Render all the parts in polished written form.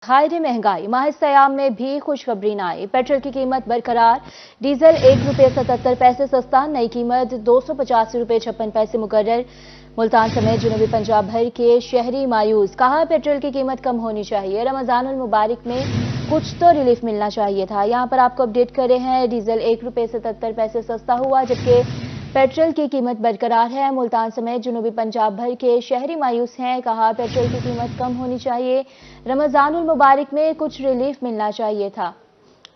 हाय रे महंगाई, माह सयाम में भी खुशखबरी न आई। पेट्रोल की कीमत बरकरार, डीजल ₹1.77 सस्ता, नई कीमत ₹285.56 मुकर्रर। मुल्तान समेत जुनूबी पंजाब भर के शहरी मायूस, कहा पेट्रोल की कीमत कम होनी चाहिए। रमजानुल मुबारक में कुछ तो रिलीफ मिलना चाहिए था। यहाँ पर आपको अपडेट कर रहे हैं, डीजल ₹1.77 सस्ता हुआ, जबकि पेट्रोल की कीमत बरकरार है। मुल्तान समेत जुनूबी पंजाब भर के शहरी मायूस हैं, कहा पेट्रोल की कीमत कम होनी चाहिए। रमजानुल मुबारक में कुछ रिलीफ मिलना चाहिए था।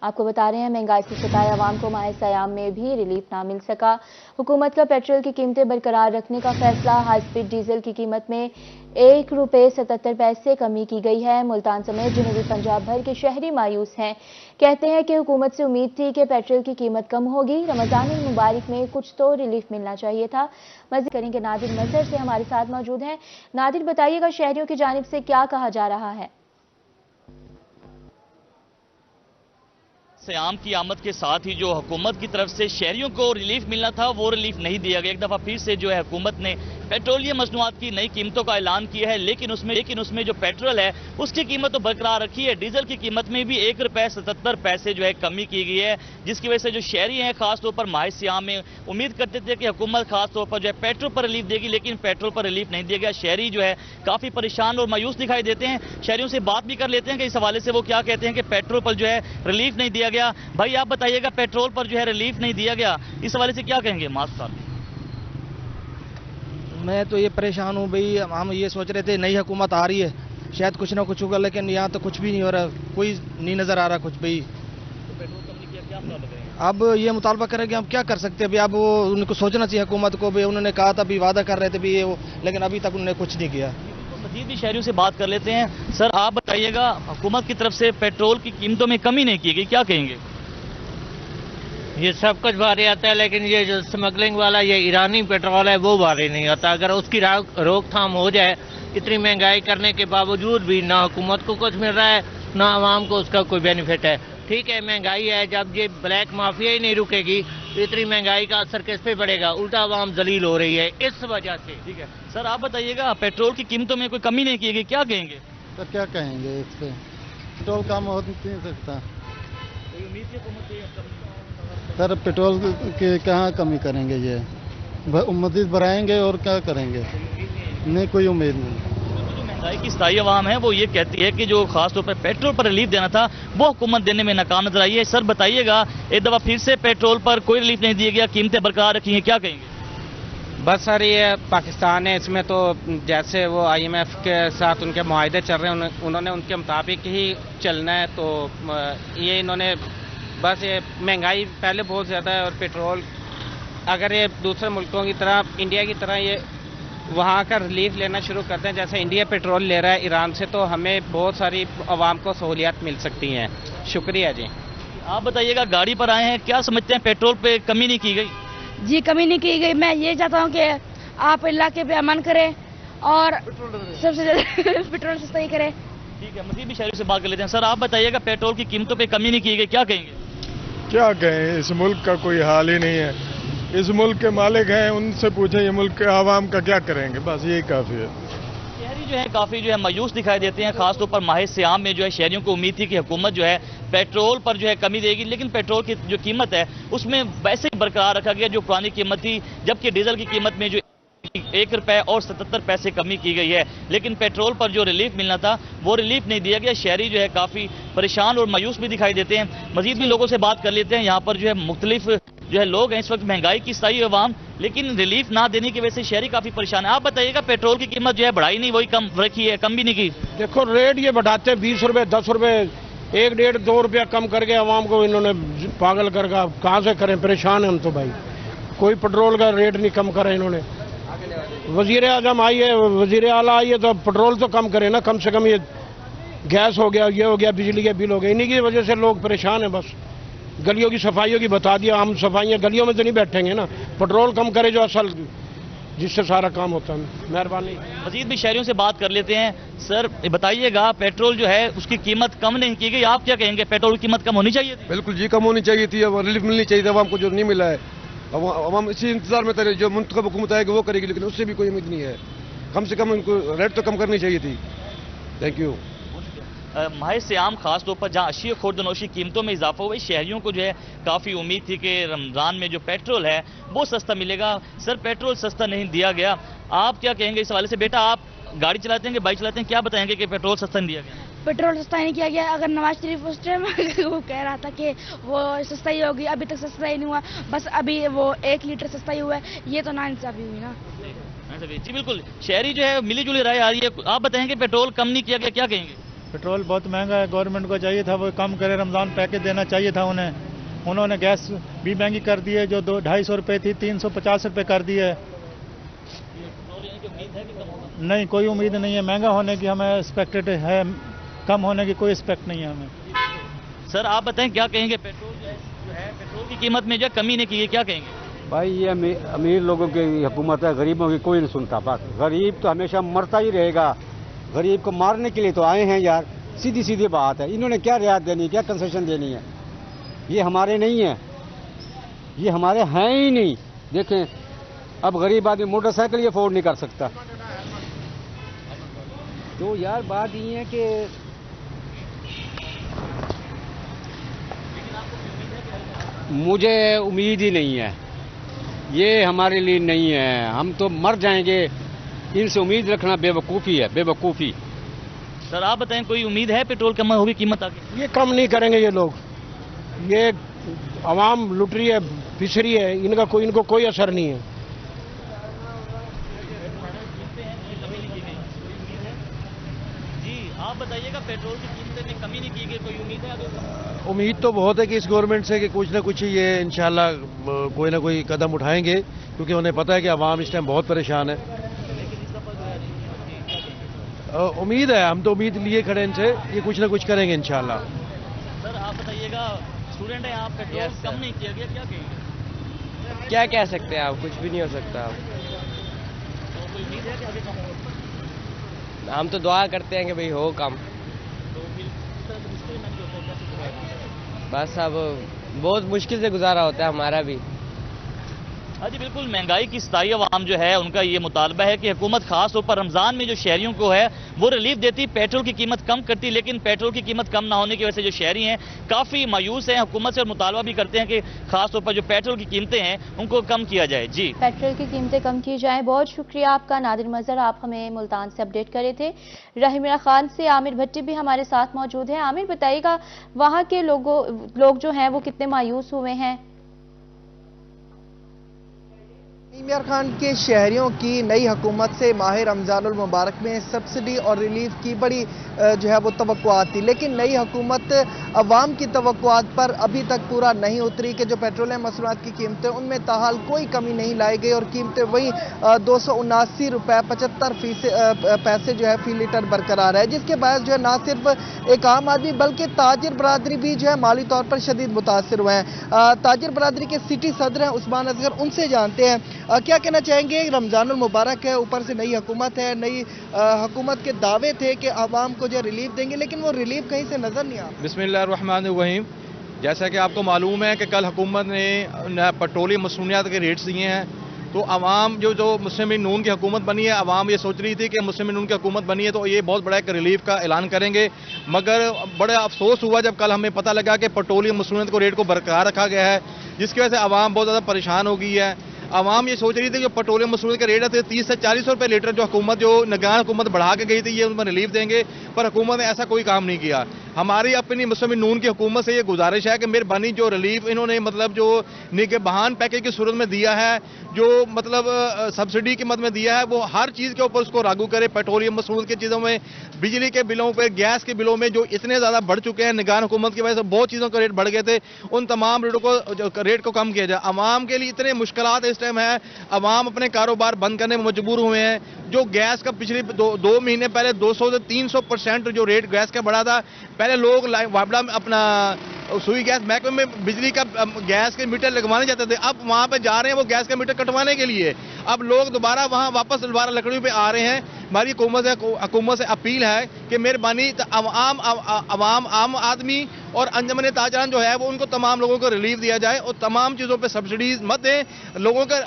आपको बता रहे हैं, महंगाई से सताए अवाम को माह सयाम में भी रिलीफ ना मिल सका। हुकूमत का पेट्रोल की कीमतें बरकरार रखने का फैसला। हाई स्पीड डीजल की कीमत में ₹1.77 कमी की गई है। मुल्तान समेत जुनूबी पंजाब भर के शहरी मायूस हैं, कहते हैं कि हुकूमत से उम्मीद थी कि पेट्रोल की कीमत कम होगी। रमजानुल मुबारक में कुछ तो रिलीफ मिलना चाहिए था। मज़ीद करेंगे, नादिर मजहर से हमारे साथ मौजूद हैं। नादिर, बताइएगा शहरियों की जानिब से क्या कहा जा रहा है? सयाम की आमद के साथ ही जो हुकूमत की तरफ से शहरियों को रिलीफ मिलना था वो रिलीफ नहीं दिया गया। एक दफा फिर से जो है हुकूमत ने पेट्रोलियम मसनूआत की नई कीमतों का ऐलान किया है, लेकिन उसमें जो पेट्रोल है उसकी कीमत तो बरकरार रखी है। डीजल की कीमत में भी ₹1.77 जो है कमी की गई है, जिसकी वजह से जो शहरी हैं खासतौर पर माह सयाम में उम्मीद करते थे कि हुकूमत खासतौर पर जो है पेट्रोल पर रिलीफ देगी, लेकिन पेट्रोल पर रिलीफ नहीं दिया गया। शहरी जो है काफी परेशान और मायूस दिखाई देते हैं। शहरियों से बात भी कर लेते हैं कि इस हवाले से वो क्या कहते हैं कि पेट्रोल पर जो है रिलीफ नहीं दिया गया। भाई आप बताइएगा, पेट्रोल पर जो है रिलीफ नहीं दिया गया, इस हवाले से क्या कहेंगे? मास्क साहब, मैं तो ये परेशान हूँ भाई। हम ये सोच रहे थे नई हुकूमत आ रही है, शायद कुछ ना कुछ होगा, लेकिन यहाँ तो कुछ भी नहीं हो रहा, कोई नहीं नजर आ रहा कुछ भाई। तो पेट्रोल कम नहीं किया, क्या मुतालबा करेंगे? अब ये मुतालबा करेंगे, हम क्या कर सकते हैं भाई। अब वो उनको सोचना चाहिए हुकूमत को भी। उन्होंने कहा था भी, वादा कर रहे थे भी ये वो, लेकिन अभी तक उन्होंने कुछ नहीं किया। मजीद भी शहरियों से बात कर लेते हैं। सर आप बताइएगा, हुकूमत की तरफ से पेट्रोल की कीमतों में कमी नहीं की गई, क्या कहेंगे? ये सब कुछ बारी आता है, लेकिन ये जो स्मगलिंग वाला ये ईरानी पेट्रोल है वो बारी नहीं आता। अगर उसकी रोकथाम हो जाए, इतनी महंगाई करने के बावजूद भी ना हुकूमत को कुछ मिल रहा है ना आवाम को उसका कोई बेनिफिट है। ठीक है, महंगाई है, जब ये ब्लैक माफिया ही नहीं रुकेगी तो इतनी महंगाई का असर किस पे पड़ेगा? उल्टा आवाम जलील हो रही है इस वजह से। ठीक है सर, आप बताइएगा पेट्रोल की कीमतों में कोई कमी नहीं की गई, क्या कहेंगे? तो क्या कहेंगे, इससे पेट्रोल कम हो नहीं सकता। कोई उम्मीद की हुकूमत से सर पेट्रोल की कहाँ कमी करेंगे, ये मजीद बढ़ाएंगे और क्या करेंगे? नहीं, कोई उम्मीद नहीं। जो महंगाई की स्थायी अवाम है वो ये कहती है कि जो खासतौर पर पेट्रोल पर रिलीफ देना था वो हुकूमत देने में नाकाम नजर आई है। सर बताइएगा, एक दफा फिर से पेट्रोल पर कोई रिलीफ नहीं दिया गया, कीमतें बरकरार रखी हैं, क्या कहेंगे? बस सर, ये पाकिस्तान है, इसमें तो जैसे वो IMF के साथ उनके मुआहदे चल रहे हैं, उन्होंने उनके मुताबिक ही चलना है। तो ये इन्होंने बस ये महंगाई पहले बहुत ज़्यादा है, और पेट्रोल अगर ये दूसरे मुल्कों की तरह, इंडिया की तरह ये वहाँ का रिलीफ लेना शुरू करते हैं, जैसे इंडिया पेट्रोल ले रहा है ईरान से, तो हमें बहुत सारी आवाम को सहूलियात मिल सकती हैं। शुक्रिया जी। आप बताइएगा, गाड़ी पर आए हैं, क्या समझते हैं पेट्रोल पे कमी नहीं की गई? जी, कमी नहीं की गई। मैं ये चाहता हूँ कि आप इलाके पे अमन करें और सबसे ज्यादा पेट्रोल सस्ता ही करें। ठीक है, मजीद भी शहरों से बात कर लेते हैं। सर आप बताइएगा, पेट्रोल की कीमतों पे कमी नहीं की गई, क्या कहेंगे? क्या कहें, इस मुल्क का कोई हाल ही नहीं है। इस मुल्क के मालिक हैं, उनसे पूछें ये मुल्क के आवाम का क्या करेंगे, बस यही काफ़ी है। शहरी जो है काफ़ी जो है मायूस दिखाई देते हैं। खासतौर पर माह सयाम में जो है शहरियों को उम्मीद थी कि हुकूमत जो है पेट्रोल पर जो है कमी देगी, लेकिन पेट्रोल की जो कीमत है उसमें वैसे ही बरकरार रखा गया जो पुरानी कीमत थी, जबकि डीजल की कीमत में जो ₹1.77 कमी की गई है, लेकिन पेट्रोल पर जो रिलीफ मिलना था वो रिलीफ नहीं दिया गया। शहरी जो है काफ़ी परेशान और मायूस भी दिखाई देते हैं। मजीद भी लोगों से बात कर लेते हैं। यहाँ पर जो है मुख्तलिफ जो है लोग हैं इस वक्त, महंगाई की स्थायी अवाम, लेकिन रिलीफ ना देने की वजह से शहरी काफ़ी परेशान है। आप बताइएगा, पेट्रोल की कीमत जो है बढ़ाई नहीं, वही कम रखी है, कम भी नहीं की? देखो रेट ये बढ़ाते हैं, 20 रुपए 10 रुपए, 1 डेढ़ 2 रुपया कम करके आवाम को इन्होंने पागल कर, कहाँ से करें? परेशान है हम तो भाई। कोई पेट्रोल का रेट नहीं कम करा इन्होंने। वजीर आजम आई है, वजीर आला आई है, तो पेट्रोल तो कम करे ना, कम से कम। ये गैस हो गया, ये हो गया, बिजली के बिल हो गए, इन्हीं की वजह से लोग परेशान हैं। बस गलियों की सफाइयों की बता दिया, हम सफाइयाँ गलियों में तो नहीं बैठेंगे ना। पेट्रोल कम करे जो असल, जिससे सारा काम होता है। मेहरबानी। मजीद भी शहरियों से बात कर लेते हैं। सर बताइएगा, पेट्रोल जो है उसकी कीमत कम नहीं की गई, आप क्या कहेंगे? पेट्रोल की कीमत कम होनी चाहिए थी? बिल्कुल जी, कम होनी चाहिए थी। अब रिलीफ मिलनी चाहिए थी आवाम को, जो नहीं मिला है। अब हम इसी इंतजार में थे, जो मुंतखब हुकूमत आएगी वो करेगी, लेकिन उससे भी कोई उम्मीद नहीं है। कम से कम उनको रेट तो कम करनी चाहिए थी। Thank you. माह सियाम खास तौर पर जहां अशिया खुर्दनोशी कीमतों में इजाफा हुआ, शहरियों को जो है काफ़ी उम्मीद थी कि रमज़ान में जो पेट्रोल है वो सस्ता मिलेगा। सर, पेट्रोल सस्ता नहीं दिया गया, आप क्या कहेंगे इस हवाले से? बेटा, आप गाड़ी चलाते हैं कि बाइक चलाते हैं, क्या बताएंगे कि पेट्रोल सस्ता नहीं दिया गया? पेट्रोल सस्ता नहीं किया गया। अगर नवाज शरीफ उस टाइम वो कह रहा था कि वो सस्ता ही होगी, अभी तक सस्ता ही नहीं हुआ, बस अभी वो 1 लीटर सस्ता ही हुआ है, ये तो नाइंसाफी हुई ना। जी बिल्कुल, शहरी जो है मिली जुली राय आ रही है। आप बताएंगे पेट्रोल कम नहीं किया गया, क्या कहेंगे? पेट्रोल बहुत महंगा है, गवर्नमेंट को चाहिए था वो कम करे, रमज़ान पैकेज देना चाहिए था उन्हें। उन्होंने गैस भी महंगी कर दी है, जो 250 रुपये थी 350 रुपये कर दी है। नहीं, कोई उम्मीद नहीं है, महंगा होने की हमें एक्सपेक्टेड है, कम होने की कोई एक्सपेक्ट नहीं है हमें। सर, आप बताएं क्या कहेंगे? पेट्रोल जो है पेट्रोल की कीमत में जो कमी नहीं की है, क्या कहेंगे? भाई ये अमीर लोगों की हुकूमत है, गरीबों की कोई नहीं सुनता। बस गरीब तो हमेशा मरता ही रहेगा, गरीब को मारने के लिए तो आए हैं यार, सीधी सीधी बात है। इन्होंने क्या रियायत देनी, क्या कंसेशन देनी है? ये हमारे नहीं है, ये हमारे हैं ही नहीं। देखें, अब गरीब आदमी मोटरसाइकिल ये अफोर्ड नहीं कर सकता। तो यार बात ये है कि मुझे उम्मीद ही नहीं है, ये हमारे लिए नहीं है, हम तो मर जाएंगे। इनसे उम्मीद रखना बेवकूफ़ी है, बेवकूफ़ी। सर, आप बताएं कोई उम्मीद है पेट्रोल कम होगी कीमत आगे? ये कम नहीं करेंगे ये लोग, ये आवाम लुट रही है, पिस रही है, इनको कोई असर नहीं है। जी, आप बताइएगा, पेट्रोल की कीमतें में कमी नहीं की गई, कोई उम्मीद है आगे? उम्मीद तो बहुत है कि इस गवर्नमेंट से कि कुछ ना कुछ ये इंशाल्लाह कोई ना कोई कदम उठाएंगे, क्योंकि उन्हें पता है कि आवाम इस टाइम बहुत परेशान है। उम्मीद है, हम तो उम्मीद लिए खड़े इनसे, ये कुछ ना कुछ करेंगे इंशाल्लाह। सर, आप बताइएगा, स्टूडेंट हैं आप, पेट्रोल कम नहीं किया गया, क्या कहेंगे? क्या कह सकते हैं आप, कुछ भी नहीं हो सकता। तो कोई उम्मीद है कि आगे कम होगा? हम तो दुआ करते हैं कि भाई हो कम। तो फिर इस तरह से मुश्किल नहीं होता है, कैसे गुजारा? बस अब बहुत मुश्किल से गुजारा होता है हमारा भी। हाँ जी बिल्कुल, महंगाई की सताई अवाम जो है उनका ये मुतालबा है कि हुकूमत खास तौर पर रमज़ान में जो शहरियों को है वो रिलीफ देती, पेट्रोल की कीमत कम करती, लेकिन पेट्रोल की कीमत कम ना होने की वजह से जो शहरी हैं काफ़ी मायूस हैं, हुकूमत से और मुतालबा भी करते हैं कि खास तौर पर जो पेट्रोल की कीमतें हैं उनको कम किया जाए। जी, पेट्रोल की कीमतें कम की जाए। बहुत शुक्रिया आपका नादिर मजहर, आप हमें मुल्तान से अपडेट करे थे। रहीमिया खान से आमिर भट्टी भी हमारे साथ मौजूद हैं। आमिर, बताइएगा वहाँ के लोग जो हैं वो कितने मायूस हुए हैं? इमरान खान के शहरियों की नई हुकूमत से माह रमज़ानुल मुबारक में सब्सिडी और रिलीफ की बड़ी जो है वो तवक्कुआत थी, लेकिन नई हुकूमत अवाम की तवक्कुआत पर अभी तक पूरा नहीं उतरी कि जो पेट्रोलियम मसनूआत की कीमतें उनमें ताहाल कोई कमी नहीं लाई गई और कीमतें वही 279 रुपये 75 पैसे जो है फी लीटर बरकरार है, जिसके बायस जो है ना सिर्फ एक आम आदमी बल्कि ताजिर बरादरी भी जो है माली तौर पर शदीद मुतासर हुए हैं। ताजिर बरादरी के सिटी सदर हैं उस्मान असगर, उनसे जानते हैं क्या कहना चाहेंगे। रमज़ानुल मुबारक है, ऊपर से नई हुकूमत है, नई हुकूमत के दावे थे कि आवाम को जो रिलीफ देंगे, लेकिन वो रिलीफ कहीं से नजर नहीं आ रहा। बिस्मिल्लाहिर्रहमानिर्रहीम। जैसा कि आपको मालूम है कि कल हुकूमत ने पेट्रोलियम मसनूआत के रेट्स दिए हैं, तो आवाम जो मुस्लिम नून की हुकूमत बनी है, आवाम ये सोच रही थी कि मुस्लिम नून की हुकूमत बनी है तो ये बहुत बड़ा एक रिलीफ का ऐलान करेंगे, मगर बड़ा अफसोस हुआ जब कल हमें पता लगा कि पेट्रोलियम मसनूआत को रेट को बरकरार रखा गया है, जिसकी वजह से आवाम बहुत ज़्यादा परेशान हो गई है। आवाम ये सोच रही थी कि पेट्रोलियम मसनूआत का रेट है 30 से 40 रुपये लीटर, जो हुकूमत जो निगरान हुकूमत बढ़ा के गई थी ये उनमें रिलीफ देंगे, पर हुकूमत ने ऐसा कोई काम नहीं किया। हमारी अपनी मुस्लिम नून की हुकूमत से ये गुजारिश है कि मेहरबानी जो रिलीफ इन्होंने मतलब जो निगहबान पैकेज की सूरत में दिया है, जो मतलब सब्सिडी की मद में दिया है, वो हर चीज़ के ऊपर उसको लागू करे। पेट्रोलियम मसनूआत की चीज़ों में, बिजली के बिलों पर, गैस के बिलों में जो इतने ज़्यादा बढ़ चुके हैं निगरान हुकूमत की वजह से बहुत चीज़ों का रेट बढ़ गए थे, उन तमाम रेट को कम किया जाए। आवाम के लिए इतने मुश्किलात इस टाइम है, आवाम अपने कारोबार बंद करने में मजबूर हुए हैं। जो गैस का पिछले दो महीने पहले 200 से 300% जो रेट गैस का बढ़ा था, पहले लोग वापड़ा में अपना सुई गैस महकमे में बिजली का गैस के मीटर लगवाने जाते थे, अब वहां पे जा रहे हैं वो गैस का मीटर कटवाने के लिए। अब लोग दोबारा वहां वापस दोबारा लकड़ी पे आ रहे हैं। हमारी हुकूमत से अपील है कि मेहरबानी आम आदमी और अंजमन ताजरान जो है वो उनको तमाम लोगों को रिलीफ दिया जाए और तमाम चीज़ों पे सब्सिडीज मत दें, लोगों का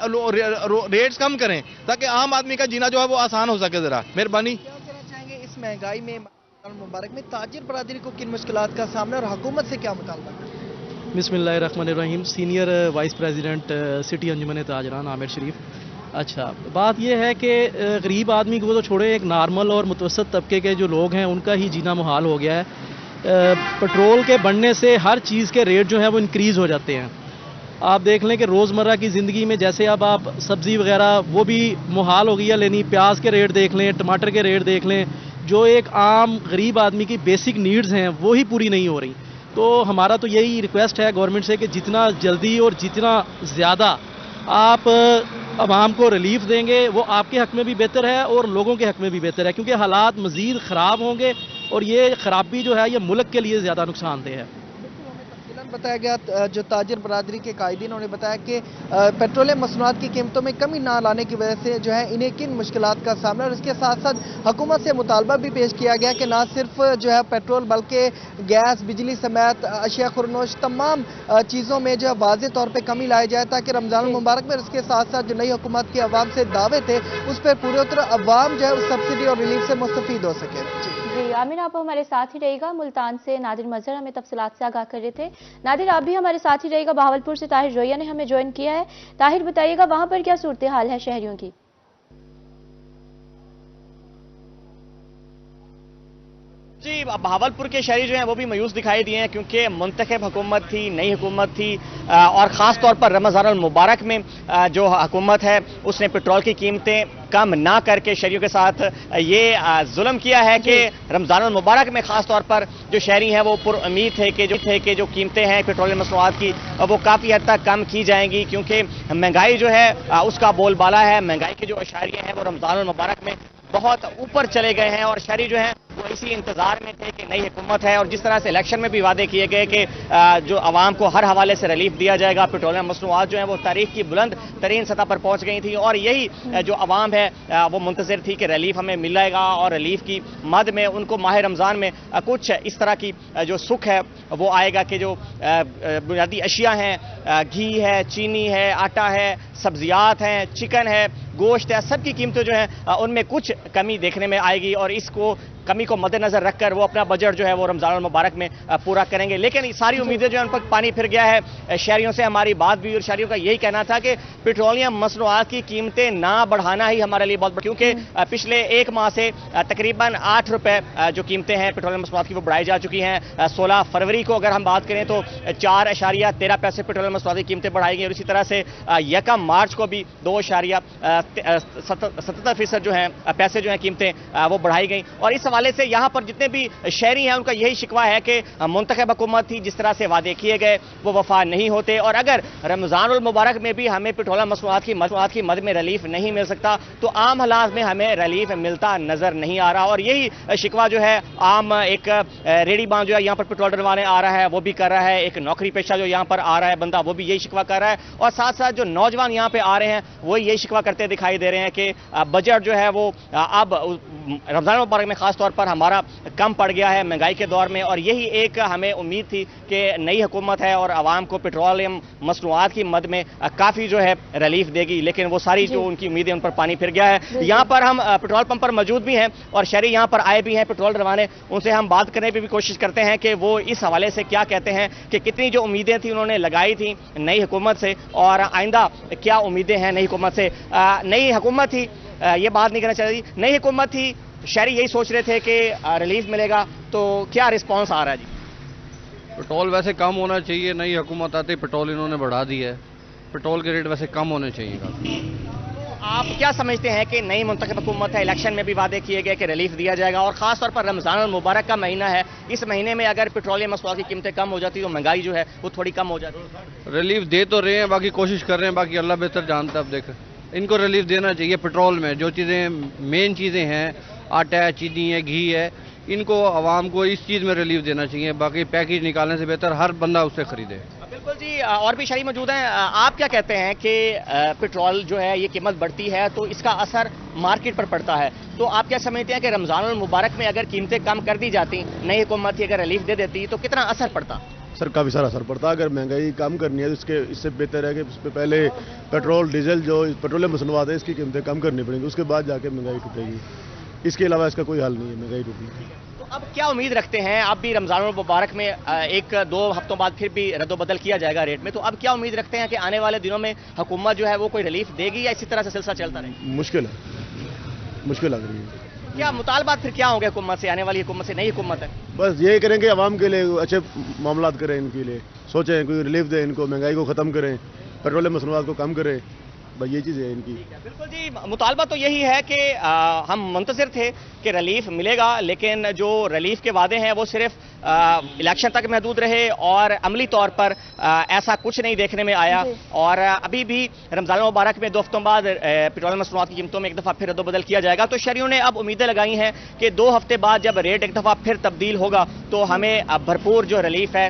रेट्स कम करें ताकि आम आदमी का जीना जो है वो आसान हो सके। ज़रा मेहरबानी। क्या कहना चाहेंगे इस महंगाई में मुबारक में ताजिर बरादरी को किन मुश्किलात का सामना और हुकूमत से क्या मुतालबा? बिस्मिल्लाहिर्रहमानिर्रहीम। सीनियर वाइस प्रेसिडेंट सिटी अंजुमन ताजरान आमिर शरीफ। अच्छा, बात यह है कि गरीब आदमी को तो छोड़े, एक नॉर्मल और मुतवसत तबके के जो लोग हैं उनका ही जीना मुहाल हो गया है। पेट्रोल के बढ़ने से हर चीज़ के रेट जो है वो इंक्रीज़ हो जाते हैं। आप देख लें कि रोज़मर्रा की ज़िंदगी में जैसे अब आप सब्ज़ी वगैरह वो भी मुहाल हो गई है लेनी। प्याज के रेट देख लें, टमाटर के रेट देख लें, जो एक आम गरीब आदमी की बेसिक नीड्स हैं वो ही पूरी नहीं हो रही। तो हमारा तो यही रिक्वेस्ट है गवर्नमेंट से कि जितना जल्दी और जितना ज़्यादा आप आवाम को रिलीफ देंगे वो आपके हक़ में भी बेहतर है और लोगों के हक़ में भी बेहतर है, क्योंकि हालात मज़ीद ख़राब होंगे और ये ख़राबी जो है ये मुल्क के लिए ज़्यादा नुकसानदेह है। बताया गया जो ताजिर बरादरी के कायदीन उन्होंने बताया कि पेट्रोलियम मसनूआत की कीमतों में कमी ना लाने की वजह से जो है इन्हें किन मुश्किलात का सामना, और इसके साथ साथ हुकूमत से मुतालबा भी पेश किया गया कि ना सिर्फ जो है पेट्रोल बल्कि गैस, बिजली समेत अशिया खुरनोश तमाम चीज़ों में जो है वाज़ेह तौर पर कमी लाई जाए ताकि रमज़ान मुबारक में इसके साथ साथ जो नई हुकूमत की अवाम से दावे थे उस पर पूरी तरह अवाम जो है उस सब्सिडी और रिलीफ से मुस्तफ़ीद हो सके। जी आमिर, आप हमारे साथ ही रहेगा। मुल्तान से नादिर मजहर हमें तफसीलात से आगाह कर रहे थे। नादिर, आप भी हमारे साथ ही रहेगा। बहावलपुर से ताहिर रोया ने हमें ज्वाइन किया है। ताहिर, बताइएगा वहां पर क्या सूरत हाल है शहरियों की? जी, बहावलपुर के शहरी जो हैं वो भी मायूस दिखाई दिए हैं, क्योंकि मुंतखब हुकूमत थी, नई हुकूमत थी और ख़ास तौर पर रमज़ानुल मुबारक में जो हुकूमत है उसने पेट्रोल की कीमतें कम ना करके शहरियों के साथ ये जुल्म किया है कि रमज़ानुल मुबारक में ख़ास तौर पर जो शहरी हैं वो पुरुम्मीद थे कि जो कीमतें हैं पेट्रोलियम मसनूआत की वो काफ़ी हद तक कम की जाएंगी, क्योंकि महंगाई जो है उसका बोलबाला है। महंगाई के जो अशारिये हैं वो रमज़ानुल मुबारक में बहुत ऊपर चले गए हैं और शहरी जो हैं वो इसी इंतजार में थे कि नई हुकूमत है। और जिस तरह से इलेक्शन में भी वादे किए गए कि जो आवाम को हर हवाले से रिलीफ दिया जाएगा, पेट्रोलियम मसनूआत जो है वो तारीख की बुलंद तरीन सतह पर पहुंच गई थी और यही जो आवाम है वो मुंतज़िर थी कि रिलीफ हमें मिलेगा और रिलीफ की मद में उनको माह रमज़ान में कुछ इस तरह की जो सुख है वो आएगा कि जो बुनियादी अशिया हैं, घी है, चीनी है, आटा है, सब्जियात हैं, चिकन है, गोश्त है, सबकी कीमतें जो हैं उनमें कुछ कमी देखने में आएगी और इसको कमी को मद्देनजर रखकर वो अपना बजट जो है वो रमज़ानुल मुबारक में पूरा करेंगे। लेकिन सारी उम्मीदें जो है उन पर पानी फिर गया है। शहरियों से हमारी बात भी और शहरियों का यही कहना था कि पेट्रोलियम मसनूआत की कीमतें ना बढ़ाना ही हमारे लिए बहुत, क्योंकि पिछले एक माह से तकरीबन 8 रुपए जो कीमतें हैं पेट्रोलियम मसनूआत की वो बढ़ाई जा चुकी हैं। 16 फरवरी को अगर हम बात करें तो 4.13 पैसे पेट्रोलियम मसनूआत की कीमतें बढ़ाई गई और इसी तरह से 1 मार्च को भी 2.77% जो है पैसे जो है कीमतें वो बढ़ाई गई। और इस हवाले से यहाँ पर जितने भी शहरी हैं उनका यही शिकवा है कि मुंतखब हुकूमत थी, जिस तरह से वादे किए गए वो वफा नहीं होते और अगर रमज़ानुल मुबारक में भी हमें पेट्रोलियम मसनूआत की मद में रिलीफ नहीं मिल सकता तो आम हालात में हमें रिलीफ मिलता नजर नहीं आ रहा। और यही शिकवा जो है आम एक रेडी बां जो है यहाँ पर पेट्रोल डलवाने आ रहा है वो भी कर रहा है, एक नौकरी पेशा जो यहाँ पर आ रहा है बंदा वो भी यही शिकवा कर रहा है और साथ साथ जो नौजवान यहाँ पे आ रहे हैं वो यही शिकवा करते दिखाई दे रहे हैं कि बजट जो है वो अब रमज़ान मुबारक में खास तौर पर हमारा कम पड़ गया है महंगाई के दौर में। और यही एक हमें उम्मीद थी कि नई हुकूमत है और आवाम को पेट्रोलियम मसनूआत की मद में काफ़ी जो है रिलीफ देगी, लेकिन वो सारी जो उनकी उम्मीदें उन पर पानी फिर गया है। यहाँ पर हम पेट्रोल पंप पर मौजूद भी हैं और शहरी यहाँ पर आए भी हैं पेट्रोल डलवाने, उनसे हम बात करने की भी कोशिश करते हैं कि वो इस हवाले से क्या कहते हैं कि कितनी जो उम्मीदें थी उन्होंने लगाई थी नई हुकूमत से और आइंदा क्या उम्मीदें हैं नई हुकूमत से। नई हुकूमत थी, ये बात नहीं करना चाहिए, नई हुकूमत थी, शहरी यही सोच रहे थे कि रिलीफ मिलेगा, तो क्या रिस्पांस आ रहा है जी? पेट्रोल वैसे कम होना चाहिए, नई हुकूमत आते पेट्रोल इन्होंने बढ़ा दी है, पेट्रोल के रेट वैसे कम होने चाहिए। तो आप क्या समझते हैं कि नई मुंतखब हुकूमत है, इलेक्शन में भी वादे किए गए कि रिलीफ दिया जाएगा और खास तौर पर रमज़ान मुबारक का महीना है, इस महीने में अगर पेट्रोलियम मसनूआत की कीमतें कम हो जाती तो महंगाई जो है वो थोड़ी कम हो जाती? रिलीफ दे तो रहे हैं, बाकी कोशिश कर रहे हैं, बाकी अल्लाह बेहतर जानता है। अब देखें इनको रिलीफ देना चाहिए पेट्रोल में, जो चीज़ें मेन चीज़ें हैं, आटा है, चीनी है, घी है, इनको आवाम को इस चीज़ में रिलीफ देना चाहिए, बाकी पैकेज निकालने से बेहतर हर बंदा उससे खरीदे। बिल्कुल जी, और भी शहरी मौजूद हैं, आप क्या कहते हैं कि पेट्रोल जो है ये कीमत बढ़ती है तो इसका असर मार्केट पर पड़ता है, तो आप क्या समझते हैं कि रमज़ानुल मुबारक में अगर कीमतें कम कर दी जाती, नई हुकूमत अगर रिलीफ दे देती तो कितना असर पड़ता? सर काफ़ी सारा असर पड़ता है। अगर महंगाई कम करनी है तो इससे बेहतर है कि इस पे पहले पेट्रोल डीजल जो पेट्रोलियम मसनूआत है इसकी कीमतें कम करनी पड़ेंगी, उसके बाद जाके महंगाई टूटेगी। इसके अलावा इसका कोई हल नहीं है महंगाई टूटने। तो اب کیا امید رکھتے ہیں؟ اب بھی رمضان المبارک میں ایک دو ہفتوں بعد پھر بھی رد و بدل کیا جائے گا ریٹ میں، تو اب کیا امید رکھتے ہیں کہ آنے والے دنوں میں حکومت جو ہے وہ کوئی ریلیف دے گی یا اسی طرح سے سلسلہ چلتا رہے گا؟ مشکل لگ رہی ہے. کیا مطالبات پھر کیا ہوں گے حکومت سے، آنے والی حکومت سے، نئی حکومت ہے؟ بس یہی کریں کہ عوام کے لیے اچھے معاملات کریں، ان کے لیے سوچیں، کوئی ریلیف دیں ان کو، مہنگائی کو ختم کریں، پیٹرولیم مصنوعات کو کم کریں، بس یہ چیز ہے ان کی. بالکل جی، مطالبہ تو یہی ہے کہ ہم منتظر تھے کہ ریلیف ملے گا، لیکن جو ریلیف کے وعدے ہیں وہ صرف الیکشن تک محدود رہے اور عملی طور پر ایسا کچھ نہیں دیکھنے میں آیا. اور ابھی بھی رمضان المبارک میں 2 ہفتوں بعد پیٹرولیم مصنوعات کی قیمتوں میں ایک دفعہ پھر رد و بدل کیا جائے گا. تو شہریوں نے اب امیدیں لگائی ہیں کہ 2 ہفتے بعد جب ریٹ ایک دفعہ پھر تبدیل ہوگا تو ہمیں بھرپور جو ریلیف ہے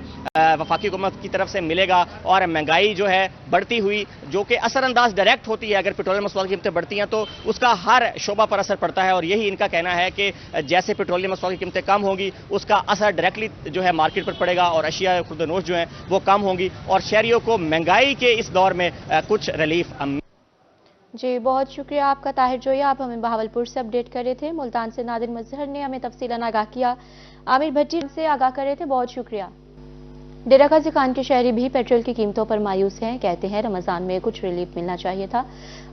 وفاقی حکومت کی طرف سے ملے گا. اور مہنگائی جو ہے بڑھتی ہوئی، جو کہ اثر انداز ڈائریکٹ ہوتی ہے، اگر پیٹرولیم مصنوعات کی قیمتیں بڑھتی ہیں تو اس کا ہر شعبہ پر اثر پڑتا ہے. اور یہی ان کا کہنا ہے کہ جیسے پیٹرولیم مصنوعات کی قیمتیں کم ہوں گی اس کا اثر ڈائریکٹلی جو ہے مارکیٹ پر پڑے گا اور اشیاء خرد و نوش جو ہیں وہ کم ہوں گی اور شہریوں کو مہنگائی کے اس دور میں کچھ ریلیف. جی بہت شکریہ آپ کا طاہر جویا، آپ ہمیں بہاولپور سے اپڈیٹ کر رہے تھے. ملتان سے نادر مظہر نے ہمیں تفصیلاً آگاہ کیا. عامر بھٹی سے آگاہ کر رہے تھے، بہت شکریہ. ڈیرہ غازی خان کے شہری بھی پیٹرول کی قیمتوں پر مایوس ہیں. کہتے ہیں رمضان میں کچھ ریلیف ملنا چاہیے تھا.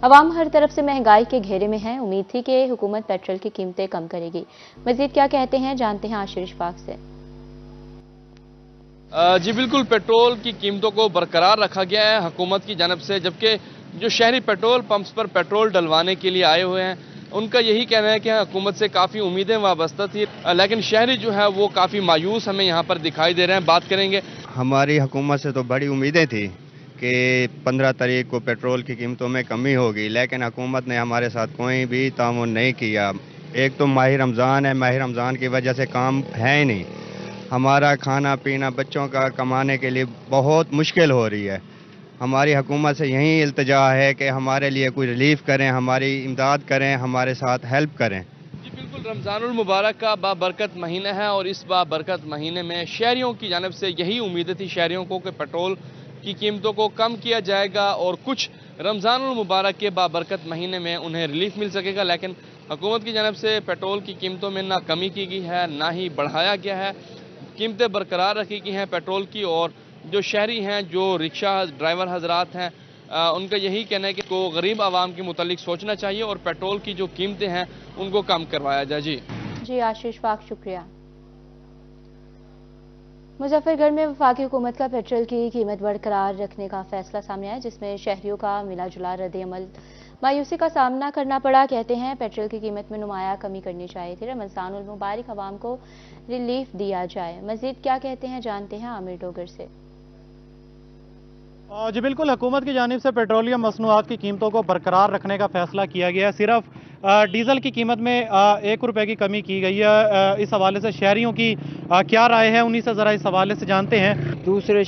عوام ہر طرف سے مہنگائی کے گھیرے میں ہیں. امید تھی کہ حکومت پیٹرول کی قیمتیں کم کرے گی. مزید کیا کہتے ہیں جانتے ہیں عاشر اشفاق سے. جی بالکل، پیٹرول کی قیمتوں کو برقرار رکھا گیا ہے حکومت کی جانب سے، جبکہ جو شہری پیٹرول پمپس پر پیٹرول ڈلوانے کے لیے آئے ہوئے ہیں ان کا یہی کہنا ہے کہ حکومت سے کافی امیدیں وابستہ تھی، لیکن شہری جو ہے وہ کافی مایوس ہمیں یہاں پر دکھائی دے رہے ہیں. بات کریں گے. ہماری حکومت سے تو بڑی امیدیں تھی کہ 15 تاریخ کو پیٹرول کی قیمتوں میں کمی ہوگی، لیکن حکومت نے ہمارے ساتھ کوئی بھی تعاون نہیں کیا. ایک تو ماہ رمضان ہے، ماہ رمضان کی وجہ سے کام ہے ہی نہیں. ہمارا کھانا پینا بچوں کا کمانے کے لیے بہت مشکل ہو رہی ہے. ہماری حکومت سے یہی التجا ہے کہ ہمارے لیے کوئی ریلیف کریں، ہماری امداد کریں، ہمارے ساتھ ہیلپ کریں. جی بالکل، رمضان المبارک کا بابرکت مہینہ ہے اور اس بابرکت مہینے میں شہریوں کی جانب سے یہی امید تھی شہریوں کو کہ پیٹرول کی قیمتوں کو کم کیا جائے گا اور کچھ رمضان المبارک کے بابرکت مہینے میں انہیں ریلیف مل سکے گا. لیکن حکومت کی جانب سے پیٹرول کی قیمتوں میں نہ کمی کی گئی ہے نہ ہی بڑھایا گیا ہے. قیمتیں برقرار رکھی گئی ہیں پیٹرول کی، اور جو شہری ہیں، جو رکشہ ڈرائیور حضرات ہیں، ان کا یہی کہنا ہے کہ کو غریب عوام کے متعلق سوچنا چاہیے اور پیٹرول کی جو قیمتیں ہیں ان کو کم کروایا جائے. جی آشیش پاک شکریہ. مظفر گڑھ میں وفاقی حکومت کا پیٹرول کی قیمت برقرار رکھنے کا فیصلہ سامنے آیا، جس میں شہریوں کا ملا جلا رد عمل مایوسی کا سامنا کرنا پڑا. کہتے ہیں پیٹرول کی قیمت میں نمایاں کمی کرنی چاہیے تھی. رمضان المبارک عوام کو ریلیف دیا جائے. مزید کیا کہتے ہیں جانتے ہیں عامر ڈوگر سے. جی بالکل، حکومت کی جانب سے پیٹرولیم مصنوعات کی قیمتوں کو برقرار رکھنے کا فیصلہ کیا گیا ہے. صرف ڈیزل کی قیمت میں 1 روپے کی کمی کی گئی ہے. اس حوالے سے شہریوں کی کیا رائے ہے انہی سے ذرا اس حوالے سے جانتے ہیں.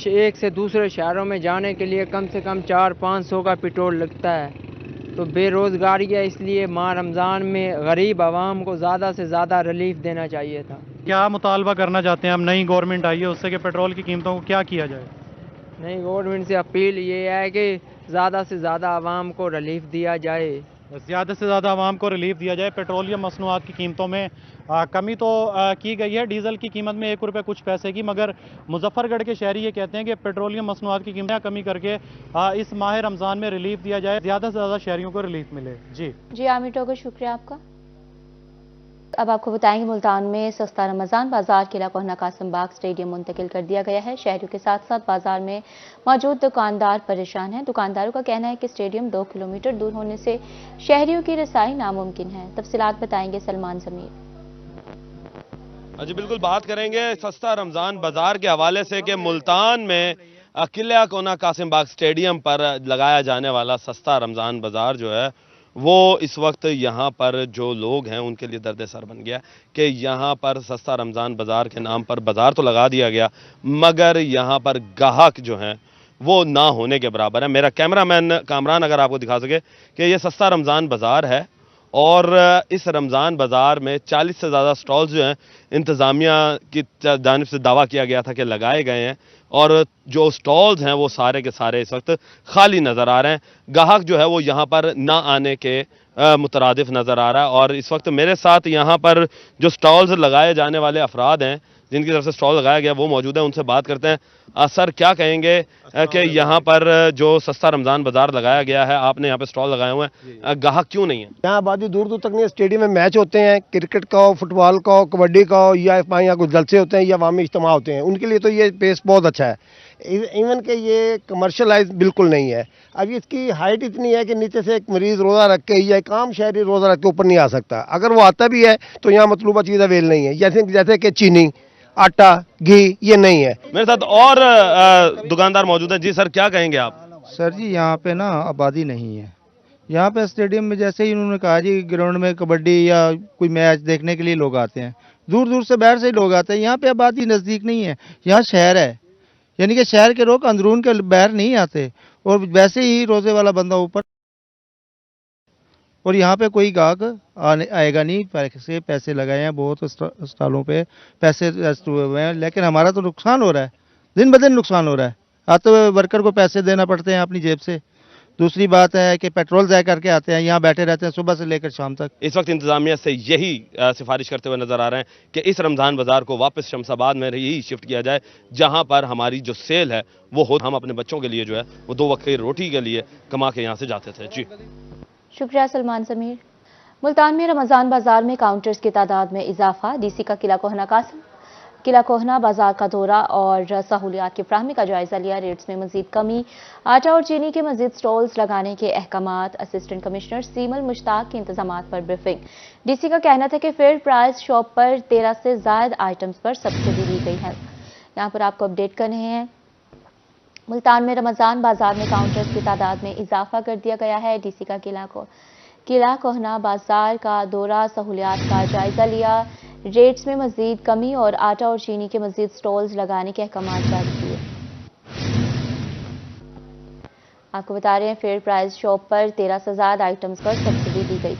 ایک سے دوسرے شہروں میں جانے کے لیے کم سے کم 400-500 کا پیٹرول لگتا ہے، تو بے روزگاری ہے. اس لیے ماہ رمضان میں غریب عوام کو زیادہ سے زیادہ ریلیف دینا چاہیے تھا. کیا مطالبہ کرنا چاہتے ہیں اب نئی گورنمنٹ آئی ہے اس سے کہ پیٹرول کی قیمتوں کو کیا کیا جائے؟ نئی گورنمنٹ سے اپیل یہ ہے کہ زیادہ سے زیادہ عوام کو ریلیف دیا جائے. زیادہ سے زیادہ عوام کو ریلیف دیا جائے. پیٹرولیم مصنوعات کی قیمتوں میں کمی تو کی گئی ہے، ڈیزل کی قیمت میں 1 روپے کچھ پیسے کی، مگر مظفر گڑھ کے شہری یہ کہتے ہیں کہ پیٹرولیم مصنوعات کی قیمتیں کمی کر کے اس ماہ رمضان میں ریلیف دیا جائے، زیادہ سے زیادہ شہریوں کو ریلیف ملے. جی عامر ٹوگر شکریہ آپ کا. اب آپ کو بتائیں گے ملتان میں سستا رمضان بازار قلعہ کوہنہ قاسم باغ اسٹیڈیم منتقل کر دیا گیا ہے. شہریوں کے ساتھ ساتھ بازار میں موجود دکاندار پریشان ہیں. دکانداروں کا کہنا ہے کہ اسٹیڈیم 2 کلومیٹر دور ہونے سے شہریوں کی رسائی ناممکن ہے. تفصیلات بتائیں گے سلمان ضمیر. جی بالکل، بات کریں گے سستا رمضان بازار کے حوالے سے کہ ملتان میں قلعہ کوہنہ قاسم باغ اسٹیڈیم پر لگایا جانے والا سستا رمضان بازار جو ہے وہ اس وقت یہاں پر جو لوگ ہیں ان کے لیے درد سر بن گیا کہ یہاں پر سستا رمضان بازار کے نام پر بازار تو لگا دیا گیا مگر یہاں پر گاہک جو ہیں وہ نہ ہونے کے برابر ہے. میرا کیمرہ مین کامران اگر آپ کو دکھا سکے کہ یہ سستا رمضان بازار ہے اور اس رمضان بازار میں 40 سے زیادہ سٹالز جو ہیں انتظامیہ کی جانب سے دعویٰ کیا گیا تھا کہ لگائے گئے ہیں اور جو سٹالز ہیں وہ سارے کے سارے اس وقت خالی نظر آ رہے ہیں. گاہک جو ہے وہ یہاں پر نہ آنے کے मुतरादिफ नज़र आ रहा है। और इस वक्त मेरे साथ यहाँ पर जो स्टॉल्स लगाए जाने वाले अफराद हैं, जिनकी तरफ से स्टॉल लगाया गया, वो मौजूद हैं, उनसे बात करते हैं। सर, क्या कहेंगे कि यहाँ पर जो सस्ता रमज़ान बाजार लगाया गया है, आपने यहाँ पे स्टॉल लगाए हुए हैं, ग्राहक क्यों नहीं है? यहाँ आबादी दूर दूर तक नहीं है। स्टेडियम में मैच होते हैं, क्रिकेट का हो, फुटबॉल का हो, कबड्डी का हो, या यहाँ कुछ जलसे होते हैं या अवामी इज्तिमा होते हैं, उनके लिए तो ये पेस बहुत अच्छा है। इवन कि ये कमर्शलाइज बिल्कुल नहीं है। अब इसकी हाइट इतनी है कि नीचे से एक मरीज रोज़ा रख के या एक आम शहरी रोज़ा रख के ऊपर नहीं आ सकता। अगर वो आता भी है तो यहाँ मतलूबा चीज़ अवेल नहीं है, जैसे कि चीनी, आटा, घी, ये नहीं है। मेरे साथ और दुकानदार मौजूद हैं। जी सर, क्या कहेंगे आप? सर जी, यहाँ पे ना आबादी नहीं है। यहाँ पे स्टेडियम में जैसे ही उन्होंने कहा जी, ग्राउंड में कबड्डी या कोई मैच देखने के लिए लोग आते हैं, दूर दूर से बाहर से लोग आते हैं। यहाँ पे आबादी नज़दीक नहीं है। यहाँ शहर है, यानी कि शहर के लोग अंदरून के बाहर नहीं आते, और वैसे ही रोजे वाला बंदा ऊपर, और यहाँ पे कोई गाहक आएगा नहीं। पैसे लगाए हैं बहुत स्टॉलों पे, पैसे हुए हुए हैं, लेकिन हमारा तो नुकसान हो रहा है, दिन ब दिन नुकसान हो रहा है। आते हुए वर्कर को पैसे देना पड़ते हैं अपनी जेब से। दूसरी बात है कि पेट्रोल ज़ाय करके आते हैं, यहाँ बैठे रहते हैं सुबह से लेकर शाम तक। इस वक्त इंतजामिया से यही सिफारिश करते हुए नजर आ रहे हैं कि इस रमज़ान बाजार को वापस शमशाबाद में ही शिफ्ट किया जाए, जहां पर हमारी जो सेल है वो हो। हम अपने बच्चों के लिए जो है वो 2 वक्त की रोटी के लिए कमा के यहाँ से जाते थे। जी शुक्रिया सलमान समीर। मुल्तान में रमज़ान बाजार में काउंटर्स की तादाद में इजाफा। डीसी का किला कोहना बाजार का दौरा और सहूलियात की फ्राहमी का जायजा लिया। रेट्स में मजीद कमी, आटा और चीनी के मजीद स्टॉल्स लगाने के अहकामात। असिस्टेंट कमिश्नर सीमल मुश्ताक के इंतजामात पर ब्रीफिंग। डीसी का कहना था कि फेयर प्राइस शॉप पर 13 से ज्यादा आइटम्स पर सब्सिडी दी गई है। यहाँ पर आपको अपडेट कर रहे हैं। मुल्तान में रमज़ान बाजार में काउंटर्स की तादाद में इजाफा कर दिया गया है। डीसी का किला कोहना बाजार का दौरा, सहूलियात का जायजा लिया। रेट्स में मजीद कमी और आटा और चीनी के मजीद स्टॉल्स लगाने के अहकामात जारी किए। आपको बता रहे हैं, फेयर प्राइस शॉप पर 13 से ज्यादा आइटम्स पर सब्सिडी दी गई।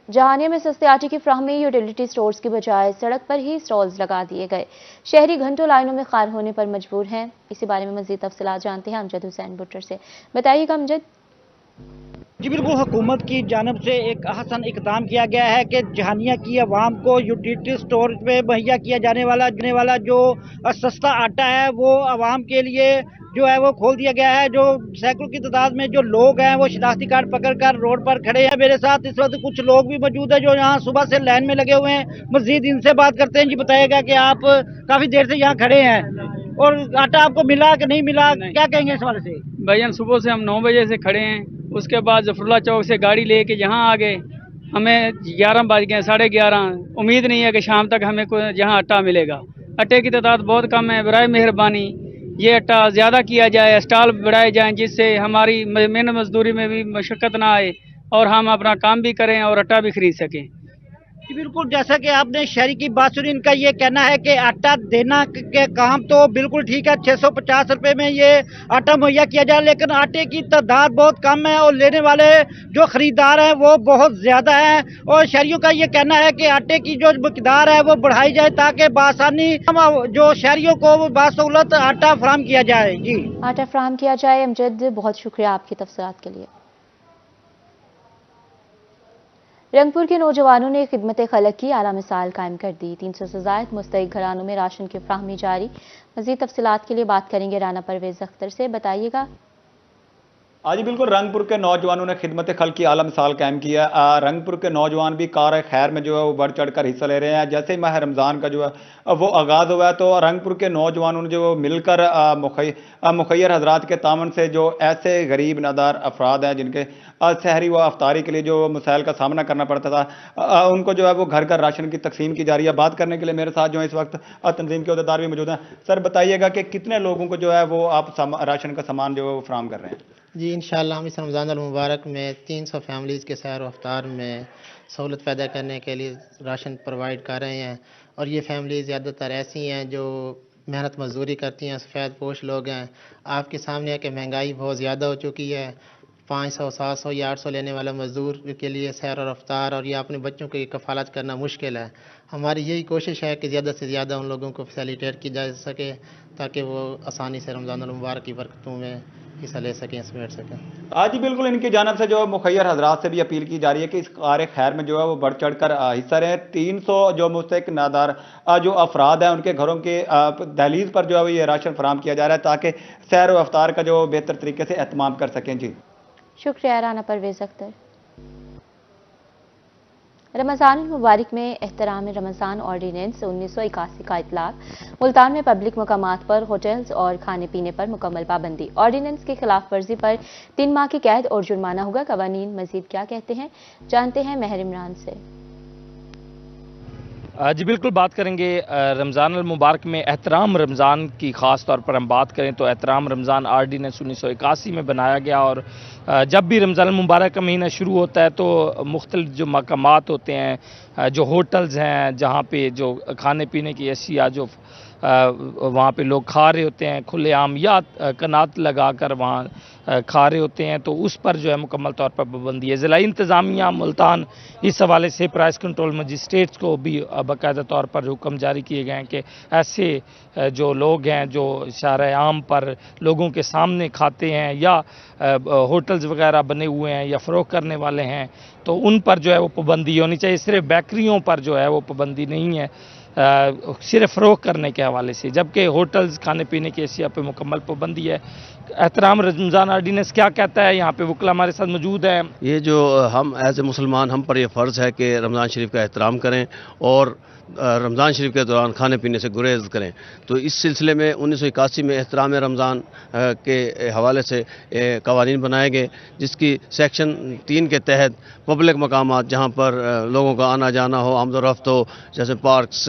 जहानिया में सस्ते आटे की फ्राहमी, यूटिलिटी स्टोर्स की बजाय सड़क पर ही स्टॉल्स लगा दिए गए। शहरी घंटों लाइनों में खार होने पर मजबूर हैं। इसी बारे में मजीद तफसीलात जानते हैं अमजद हुसैन बुट्टर से। बताइएगा अमजद। जी बिल्कुल, हुकूमत की जानब से एक अहसन इकदाम किया गया है कि जहानिया की आवाम को यूटिलिटी स्टोर में मुहैया किया जाने वाला जो सस्ता आटा है वो आवाम के लिए जो है वो खोल दिया गया है। जो सैकड़ों की तादाद में जो लोग हैं वो शिनाख्ती कार्ड पकड़कर रोड पर खड़े हैं। मेरे साथ इस वक्त कुछ लोग भी मौजूद हैं जो यहाँ सुबह से लाइन में लगे हुए हैं। मजीद इनसे बात करते हैं। जी बताइएगा कि आप काफी देर से यहाँ खड़े हैं और आटा आपको मिला कि नहीं मिला, क्या कहेंगे इस वाले से? भैया सुबह से हम 9 बजे से खड़े हैं, उसके बाद जफरुल्ला चौक से गाड़ी लेके यहाँ आ गए। हमें 11 बज गए, 11:30। उम्मीद नहीं है कि शाम तक हमें यहाँ आटा मिलेगा। आटे की तादाद बहुत कम है। बराए मेहरबानी ये आटा ज़्यादा किया जाए, स्टॉल बढ़ाए जाएं, जिससे हमारी मेहनत मजदूरी में भी मशक्क़त ना आए और हम अपना काम भी करें और आटा भी खरीद सकें। बिल्कुल, जैसा कि आपने शहरी की बात सुनी, इनका ये कहना है कि आटा देना के काम तो बिल्कुल ठीक है, 650 रुपए में ये आटा मुहैया किया जाए, लेकिन आटे की तादाद बहुत कम है और लेने वाले जो खरीदार हैं वो बहुत ज्यादा हैं। और शहरियों का ये कहना है कि आटे की जो मकदार है वो बढ़ाई जाए ताकि बासानी जो शहरियों को बासहूलत आटा फराहम किया जाए। जी आटा फराहम किया जाए। अमजद, बहुत शुक्रिया आपकी तफसीलात के लिए। रंगपुर के नौजवानों ने खिदमत खलक की आला मिसाल कायम कर दी। 300 से ज़ायद मुस्तहिक घरानों में राशन की फ्राहमी जारी। मज़ीद तफसीलात के लिए बात करेंगे राना परवेज अख्तर से। बताइएगा। जी बिल्कुल, रंगपुर के नौजवानों ने खिदमत खल की आला मिसाल कायम किया। रंगपुर के नौजवान भी कार खैर में जो है वो बढ़ चढ़ कर हिस्सा ले रहे हैं। जैसे ही माह रमज़ान का जो है वो आगाज़ हुआ है तो रंगपुर के नौजवानों ने जो मिलकर मुखैर हजरात के तामन से जो ऐसे गरीब नादार अफराद हैं जिनके सहरी व अफ्तारी के लिए जो मसाइल का सामना करना पड़ता था, उनको जो है वो घर घर राशन की तकसीम की जा रही है। बात करने के लिए मेरे साथ जो है इस वक्त तंजीम के अहदेदार भी मौजूद हैं। सर बताइएगा कि कितने लोगों को जो है वो आप राशन का सामान जो है वो फराहम कर रहे हैं? जी इंशाअल्लाह हम इस रमज़ान मुबारक में 300 फैमिलीज़ के सैर व अफ्तार में सहूलत पैदा करने के लिए राशन प्रोवाइड कर रहे हैं। और ये फैमिली ज़्यादातर ऐसी हैं जो मेहनत मजदूरी करती हैं, सफ़ेद पोश लोग हैं। आपके सामने है कि महंगाई बहुत ज़्यादा हो चुकी है। 500, 700 या 800 लेने वाला मज़दूर के लिए सैर और अफ्तार और या अपने बच्चों की कफ़ालत करना मुश्किल है। हमारी यही कोशिश है कि ज़्यादा से ज़्यादा उन लोगों को फैसिलिटेट की जा सके ताकि वो आसानी से रमज़ान मुबारक की बरकतों में हिस्सा ले सकें, इसमें बैठ सकें। आज ही बिल्कुल इनकी जानब से जो मुखैर हजरात से भी अपील की जा रही है कि इस कार खैर में जो है वो बढ़ चढ़ कर हिस्सा रहे। 300 जो मुस्तहिक नादार जो अफराद हैं उनके घरों के दहलीज पर जो है ये राशन फराहम किया जा रहा है ताकि सैर व अफ्तार का जो बेहतर तरीके से एहतमाम कर सकें। जी शुक्रिया राना परवेज अख्तर। रमज़ान मुबारक में एहतराम रमज़ान ऑर्डिनेंस 1981 का इतलाक। मुल्तान में पब्लिक मकामात पर होटल्स और खाने पीने पर मुकम्मल पाबंदी। ऑर्डिनेंस की खिलाफ वर्जी पर 3 माह की कैद और जुर्माना होगा। कवानीन मजीद क्या कहते हैं, जानते हैं महर इमरान से। जी बिल्कुल बात करेंगे रमज़ान अल मुबारक में एहतराम रमज़ान की ख़ास तौर पर हम बात करें तो एहतराम रमज़ान आर्डीनेंस 1981 में बनाया गया और जब भी रमज़ान अल मुबारक का महीना शुरू होता है तो मुख्तलिफ जो मकामात होते हैं, जो होटल्स हैं जहाँ पे जो खाने पीने की अशिया जो वहाँ पे लोग खा रहे होते हैं खुलेआम या कनात लगा कर वहाँ खा रहे होते हैं, तो उस पर जो है मुकम्मल तौर पर पाबंदी है। ज़िला इंतज़ामिया मुल्तान इस हवाले से प्राइस कंट्रोल मजिस्ट्रेट्स को भी बाकायदा तौर पर हुक्म जारी किए गए हैं कि ऐसे जो लोग हैं जो शारे आम पर लोगों के सामने खाते हैं या होटल्स वगैरह बने हुए हैं या फ़रोख्त करने वाले हैं तो उन पर जो है वो पाबंदी होनी चाहिए। सिर्फ बेकरियों पर जो है वो पाबंदी नहीं है, सिर्फ फ़रोख्त करने के हवाले से, जबकि होटल्स खाने पीने की अशिया पे मुकम्मल पाबंदी है। एहतराम रमज़ान आर्डीनेंस क्या कहता है, यहाँ पे वकला हमारे साथ मौजूद है। ये जो हम एज ए मुसलमान हम पर यह फ़र्ज़ है कि रमज़ान शरीफ का एहतराम करें और रमज़ान शरीफ के दौरान खाने पीने से गुरेज करें। तो इस सिलसिले में 1981 में एहतराम रमज़ान के हवाले से कवानीन बनाए गए, जिसकी सेक्शन 3 के तहत पब्लिक मकामात जहाँ पर लोगों का आना जाना हो, आमद-ओ-रफ्त हो, जैसे पार्क्स,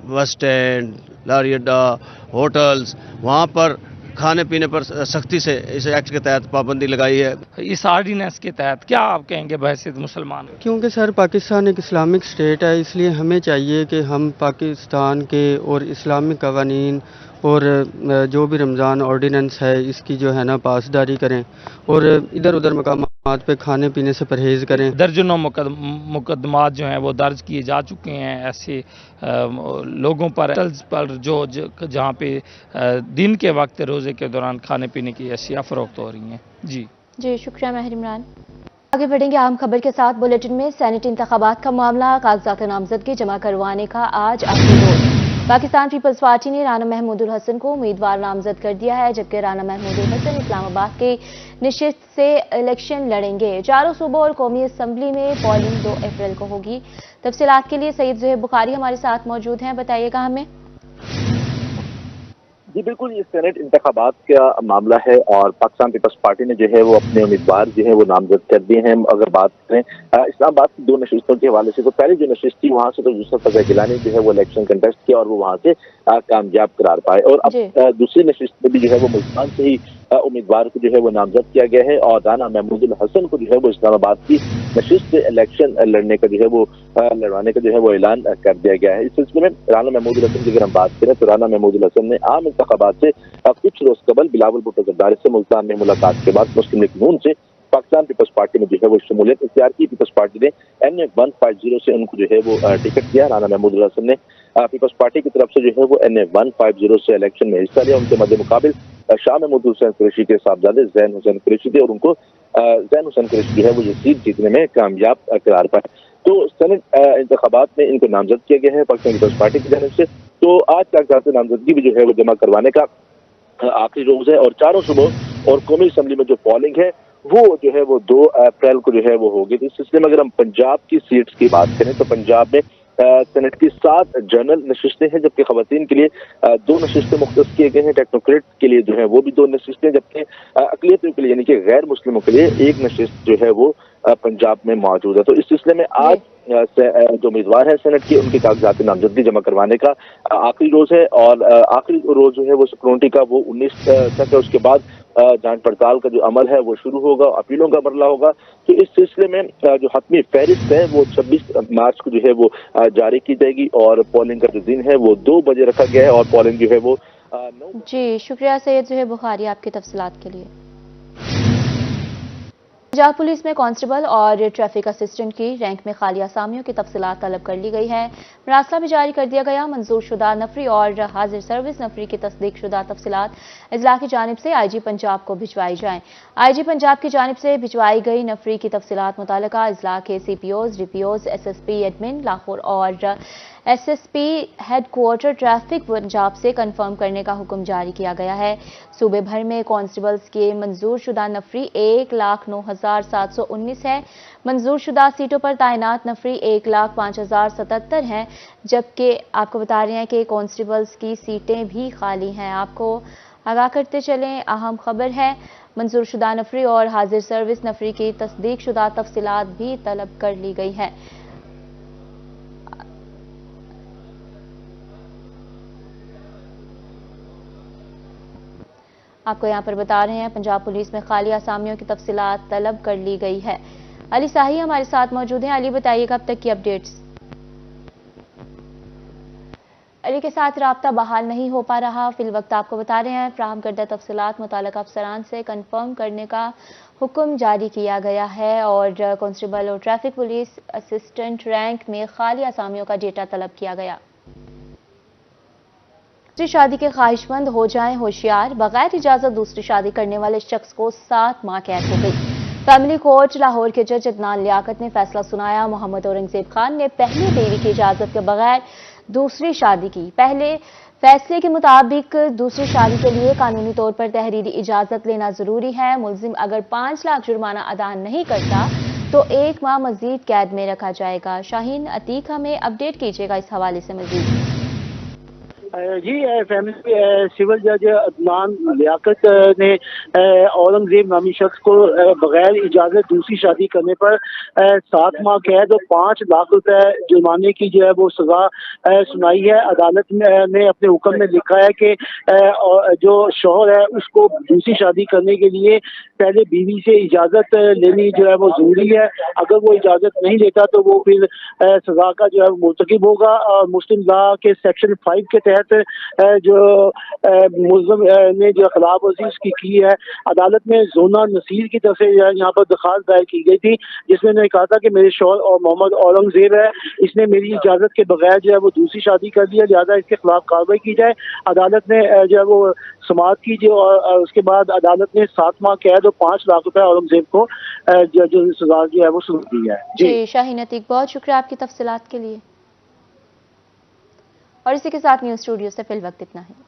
बस स्टैंड, लारी अड्डा, होटल्स, वहाँ पर खाने पीने पर सख्ती से इस एक्ट के तहत पाबंदी लगाई है। इस आर्डीनेंस के तहत क्या आप कहेंगे बहैसियत मुसलमान? क्योंकि सर पाकिस्तान एक इस्लामिक स्टेट है, इसलिए हमें चाहिए कि हम पाकिस्तान के और इस्लामिक कवानीन और जो भी रमज़ान ऑर्डिनेंस है इसकी जो है ना पासदारी करें और इधर उधर मकामात पे खाने पीने से परहेज़ करें। दर्जनों मुकदमात जो हैं वो दर्ज किए जा चुके हैं ऐसे लोगों पर जो जहाँ पे दिन के वक्त रोज़े के दौरान खाने पीने की अशिया फ़रोख्त हो रही हैं। जी शुक्रिया महर इमरान। आगे बढ़ेंगे अहम खबर के साथ। बुलेटिन में सेनेट इंतखाबात का मामला, कागजात नामजदगी जमा करवाने का आज आखिरी रोज। पाकिस्तान पीपल्स पार्टी ने राना महमूदुल हसन को उम्मीदवार नामजद कर दिया है, जबकि राना महमूदुल हसन इस्लामाबाद के निशिस्त से इलेक्शन लड़ेंगे। चारों सूबों और कौमी असम्बली में पोलिंग 2 अप्रैल को होगी। तफसीलात के लिए सैयद ज़ुहैब बुखारी हमारे साथ मौजूद हैं, बताइएगा हमें। जी बिल्कुल, ये सेनेट इंतखाबात का मामला है और पाकिस्तान पीपल्स पार्टी ने जो है वो अपने उम्मीदवार जो है वो नामजद कर दिए हैं। अगर बात करें इस्लामाबाद की 2 नशिस्तों के हवाले से, तो पहली जो नशिस्त थी वहाँ से तो यूसुफ फजल गिलानी जो है वो इलेक्शन कंटेस्ट किया और वो वहाँ से कामयाब करार पाए, और अब दूसरी नशिस्त में भी जो है वो मुल्तान से ही उम्मीदवार को जो है वो नामजद किया गया है और राना महमूदुल हसन को जो है वो इस्लामाबाद की नशिस्त से इलेक्शन लड़ने का जो है वो लड़वाने का जो है वो ऐलान कर दिया गया है। इस सिलसिले में राना महमूदुल हसन की अगर हम बात करें तो राना महमूदुल हसन ने आम इंतखाबात से कुछ रोज कबल बिलावल भुट्टो जरदारी से मुल्तान में मुलाकात के बाद मुस्लिम लीग नून से पाकिस्तान पीपल्स पार्टी में जो है वो शमूलियत इख्तियार की। पीपल्स पार्टी ने NA-150 से उनको जो है वो टिकट दिया। राना महमूदुल हसन ने पीपल्स पार्टी की तरफ से जो है वो NA-150 से इलेक्शन में हिस्सा लिया। उनके मद्दे मुकाबिल शाह महमूद हुसैन कुरैशी के साहबजादे ज़ैन हुसैन कुरैशी थे और उनको ज़ैन हुसैन कुरैशी जो है वो ये सीट जीतने में कामयाब करार पाए। तो सेनेट इंतखाबात में इनको नामजद किया गया है पाकिस्तान पीपल्स पार्टी की जानिब से। तो आज कागजात नामजदगी भी जो है वो जमा करवाने का आखिरी रोज है और चारों सूबों और कौमी असम्बली में जो पोलिंग है वो जो है वो 2 अप्रैल को जो है वो होगी। तो इस सिलसिले में अगर हम पंजाब की सीट्स की बात करें तो पंजाब में सेनेट की 7 जनरल नशिस्तें हैं, जबकि खवातीन के लिए 2 नशिस्तें मुख्तस किए गए हैं। टेक्नोक्रेट के लिए जो है वो भी 2 नशिस्तें, जबकि अकलियतों के लिए यानी कि गैर मुस्लिमों के लिए 1 नशिस्त जो है वो पंजाब में मौजूद है। तो इस सिलसिले में आज जो उम्मीदवार है सेनेट के उनके कागजात नामजदगी जमा करवाने का आखिरी रोज है और आखिरी रोज जो है वो स्क्रूटनी का वो 19 तक है। उसके बाद जांच पड़ताल का जो अमल है वो शुरू होगा, अपीलों का मरला होगा। तो इस सिलसिले में जो हतमी फहरिस्त है वो 26 मार्च को जो है वो जारी की जाएगी और पोलिंग का जो दिन है वो 2 बजे रखा गया है और पोलिंग जो है वो 9। जी शुक्रिया सैयद ज़ुहैब बुखारी आपकी तफसीलात के लिए। पंजाब पुलिस में कांस्टेबल और ट्रैफिक असिस्टेंट की रैंक में खाली असामियों की तफसीलात तलब कर ली गई है। मरासला भी जारी कर दिया गया। मंजूर शुदा नफरी और हाजिर सर्विस नफरी की तस्दीक शुदा तफसीलात इजला की जानिब से IG पंजाब को भिजवाई जाएं। IG पंजाब की जानिब से भिजवाई गई नफरी की तफसीलात मुतालिका इजला के CPOs, DPOs, SSP admin Lahore और SSP हेडक्वार्टर ट्रैफिक पंजाब से कंफर्म करने का हुक्म जारी किया गया है। सूबे भर में कांस्टेबल्स के मंजूर शुदा नफरी 1,09,719 है। मंजूर शुदा सीटों पर तैनात नफरी 1,05,077 हैं, जबकि आपको बता रहे हैं कि कांस्टेबल्स की सीटें भी खाली हैं। आपको आगाह करते चलें, अहम खबर है, मंजूर शुदा नफरी और हाजिर सर्विस नफरी की तस्दीक शुदा तफसीलात भी तलब कर ली गई है। आपको यहां पर बता रहे हैं, पंजाब पुलिस में खाली असामियों की तफसीलात तलब कर ली गई है। अली साही हमारे साथ मौजूद हैं। अली, बताइएगा अब तक की अपडेट्स। अली के साथ राब्ता बहाल नहीं हो पा रहा, फिल वक्त आपको बता रहे हैं फ्राहम करदा तफसीलात मुताल्लिका अफसरान से कंफर्म करने का हुक्म जारी किया गया है और कांस्टेबल और ट्रैफिक पुलिस असिस्टेंट रैंक में खाली असामियों का डेटा तलब किया गया। दूसरी शादी के ख्वाहिशमंद हो जाएं होशियार, बगैर इजाजत दूसरी शादी करने वाले शख्स को 7 माह कैद हो गई। फैमिली कोर्ट लाहौर के जज अदनान लियाकत ने फैसला सुनाया। मोहम्मद औरंगजेब खान ने पहली बीवी की इजाजत के बगैर दूसरी शादी की। पहले फैसले के मुताबिक दूसरी शादी के लिए कानूनी तौर पर तहरीरी इजाजत लेना जरूरी है। मुलजिम अगर 5 लाख जुर्माना अदा नहीं करता तो 1 माह मजीद कैद में रखा जाएगा। शाहीन अतीक हमें अपडेट कीजिएगा इस हवाले से मजीद। जी, फैमिली सिविल जज अदनान लियाकत ने औरंगजेब नामी शख्स को बगैर इजाजत दूसरी शादी करने पर 7 माह कैद और 5 लाख रुपए जुर्माने की जो है वो सजा सुनाई है। अदालत ने अपने हुक्म में लिखा है कि जो शौहर है उसको दूसरी शादी करने के लिए पहले बीवी से इजाजत लेनी जो है वो जरूरी है। अगर वो इजाजत नहीं लेता तो वो फिर सजा का जो है मुर्तकिब होगा। और मुस्लिम लॉ के सेक्शन 5 के तहत जो मुलजिम ने जो खिलाफ वर्जी उसकी की है, अदालत में जोना नसीर की तरफ से यहाँ पर दरखास्त दायर की गई थी, जिसमें उन्होंने कहा था कि मेरे शौहर और मोहम्मद औरंगजेब है, इसने मेरी इजाजत के बगैर जो है वो दूसरी शादी कर दी है, लिहाजा इसके खिलाफ कार्रवाई की जाए। अदालत ने जो है वो समाअत की जो और उसके बाद अदालत ने 7 माह कैद और 5 लाख रुपए औरंगजेब को जो सजा जो है वो सुना दी है। जी शाहीन अतीक, बहुत शुक्रिया आपकी तफसीलात के लिए। और इसी के साथ न्यूज़ स्टूडियो से फिल वक्त इतना है।